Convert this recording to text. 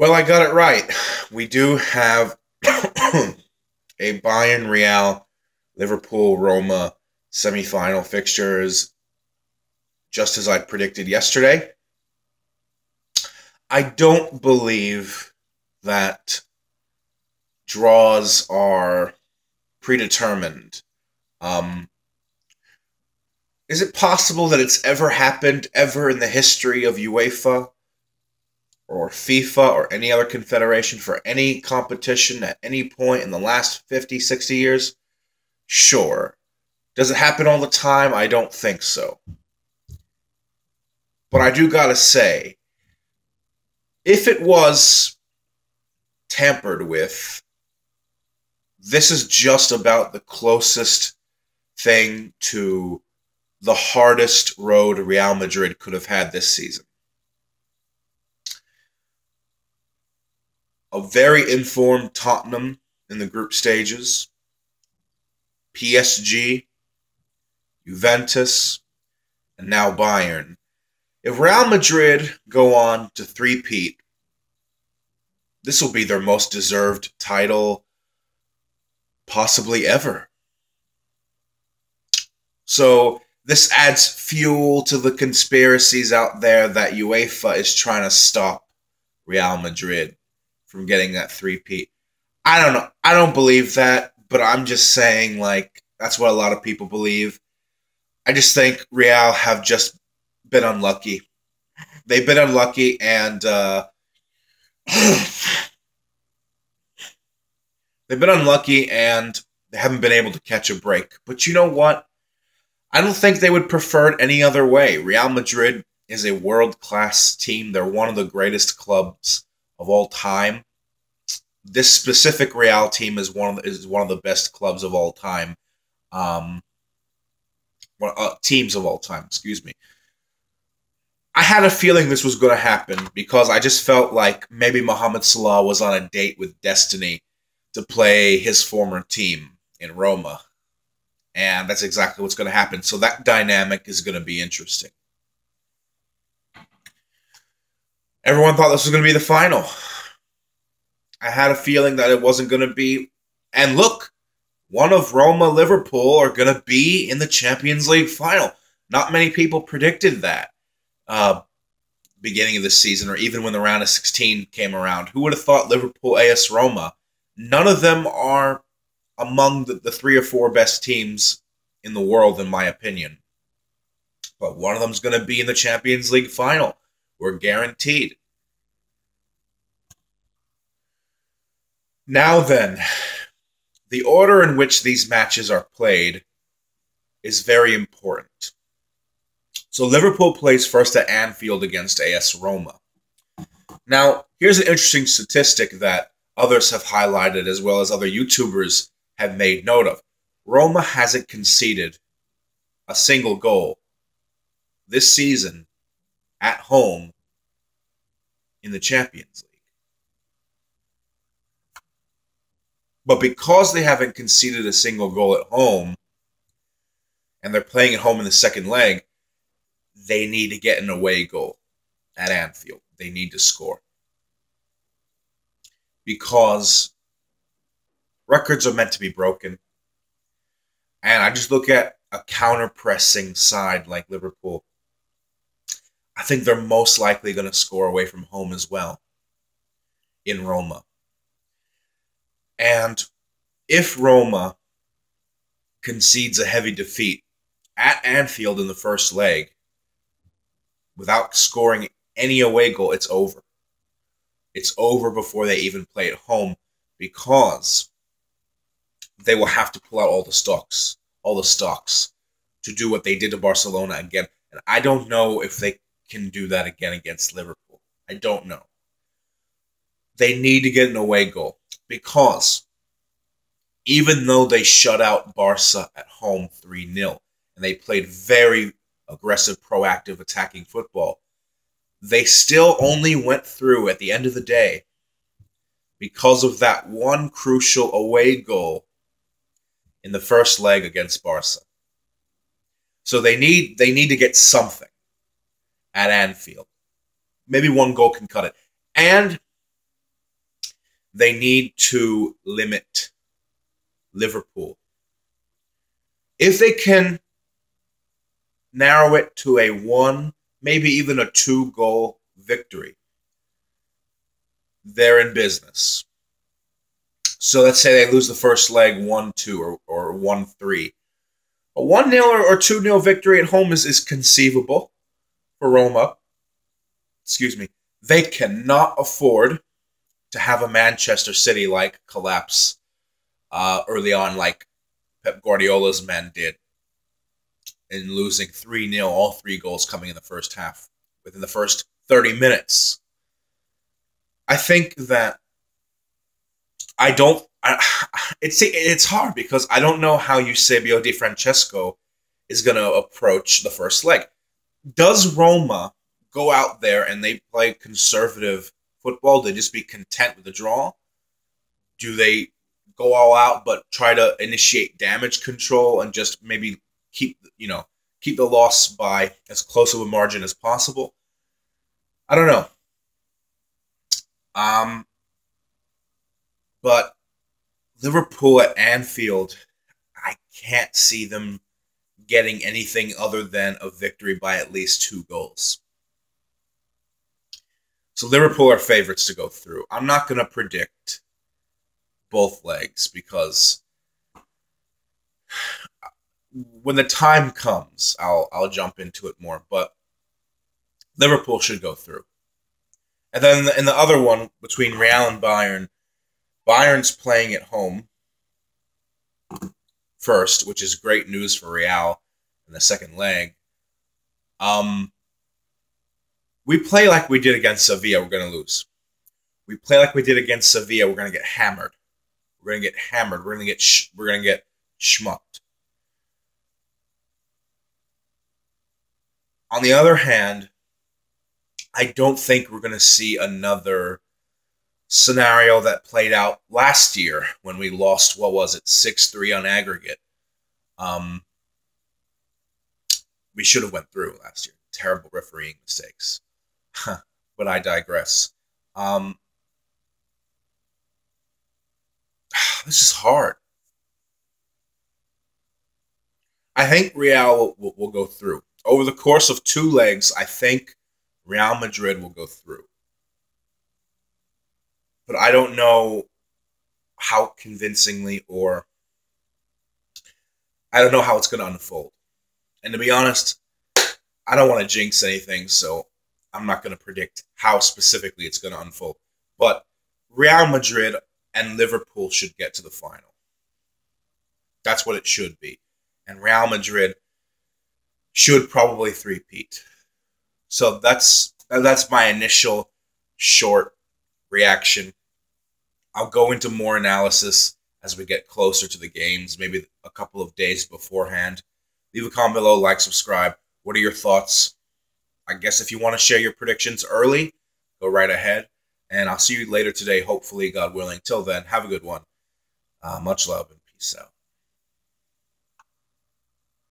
Well, I got it right. We do have a Bayern Real Liverpool Roma semifinal fixtures, just as I predicted yesterday. I don't believe that draws are predetermined. Um, is it possible that it's ever happened ever in the history of UEFA or FIFA or any other confederation for any competition at any point in the last 50, 60 years? Sure. Does it happen all the time? I don't think so. But I do gotta say, if it was tampered with, this is just about the closest thing to the hardest road Real Madrid could have had this season. A very informed Tottenham in the group stages, PSG, Juventus, and now Bayern. If Real Madrid go on to three-peat, this will be their most deserved title possibly ever. So this adds fuel to the conspiracies out there that UEFA is trying to stop Real Madrid from getting that three-peat. I don't know. I don't believe that, but I'm just saying, like, that's what a lot of people believe. I just think Real have just been unlucky. They've been unlucky, and they've been unlucky, and they haven't been able to catch a break. But you know what? I don't think they would prefer it any other way. Real Madrid is a world-class team. They're one of the greatest clubs of all time. This specific Real team is one of the best clubs of all time. Teams of all time, excuse me. I had a feeling this was going to happen because I just felt like maybe Mohamed Salah was on a date with destiny to play his former team in Roma. And that's exactly what's going to happen. So that dynamic is going to be interesting. Everyone thought this was going to be the final. I had a feeling that it wasn't going to be. And look, one of Roma, Liverpool are going to be in the Champions League final. Not many people predicted that beginning of the season, or even when the round of 16 came around. Who would have thought Liverpool AS Roma? None of them are among the three or four best teams in the world, in my opinion. But one of them is going to be in the Champions League final. We're guaranteed. Now then, the order in which these matches are played is very important. So Liverpool plays first at Anfield against AS Roma. Now, here's an interesting statistic that others have highlighted, as well as other YouTubers have made note of. Roma hasn't conceded a single goal this season at home in the Champions League. But because they haven't conceded a single goal at home, and they're playing at home in the second leg, they need to get an away goal at Anfield. They need to score. Because records are meant to be broken. And I just look at a counter-pressing side like Liverpool. I think they're most likely going to score away from home as well in Roma. And if Roma concedes a heavy defeat at Anfield in the first leg, without scoring any away goal, it's over. It's over before they even play at home, because they will have to pull out all the stocks to do what they did to Barcelona again. And I don't know if they can do that again against Liverpool. I don't know. They need to get an away goal, because even though they shut out Barca at home 3-0, and they played very aggressive, proactive, attacking football, they still only went through at the end of the day because of that one crucial away goal in the first leg against Barca. So they need to get something at Anfield. Maybe one goal can cut it. And they need to limit Liverpool. If they can narrow it to a one, maybe even a 2 goal victory, they're in business. So let's say they lose the first leg 1-2 or 1-3. A 1-0 or 2-0 victory at home is conceivable for Roma. Excuse me. They cannot afford to have a Manchester City-like collapse early on, like Pep Guardiola's men did, in losing 3-0, all 3 goals coming in the first half, within the first 30 minutes. I think that it's hard because I don't know how Eusebio Di Francesco is going to approach the first leg. Does Roma go out there and they play conservative football? They just be content with the draw? Do they go all out but try to initiate damage control and just maybe keep the loss by as close of a margin as possible? I don't know. But Liverpool at Anfield, I can't see them getting anything other than a victory by at least 2 goals. So Liverpool are favorites to go through. I'm not going to predict both legs because when the time comes, I'll jump into it more. But Liverpool should go through. And then in the other one, between Real and Bayern, Bayern's playing at home first, which is great news for Real in the second leg. We play like we did against Sevilla, we're going to lose. We play like we did against Sevilla, we're going to get hammered. We're going to get hammered. We're going to get schmucked. On the other hand, I don't think we're going to see another scenario that played out last year when we lost, 6-3 on aggregate. We should have went through last year. Terrible refereeing mistakes. But I digress. This is hard. I think Real will go through. Over the course of 2 legs, I think Real Madrid will go through. But I don't know how convincingly, or I don't know how it's going to unfold. And to be honest, I don't want to jinx anything, so I'm not going to predict how specifically it's going to unfold. But Real Madrid and Liverpool should get to the final. That's what it should be. And Real Madrid should probably three-peat. So that's my initial short reaction. I'll go into more analysis as we get closer to the games, maybe a couple of days beforehand. Leave a comment below, like, subscribe. What are your thoughts? I guess if you want to share your predictions early, go right ahead. And I'll see you later today, hopefully, God willing. Till then, have a good one. Much love and peace out.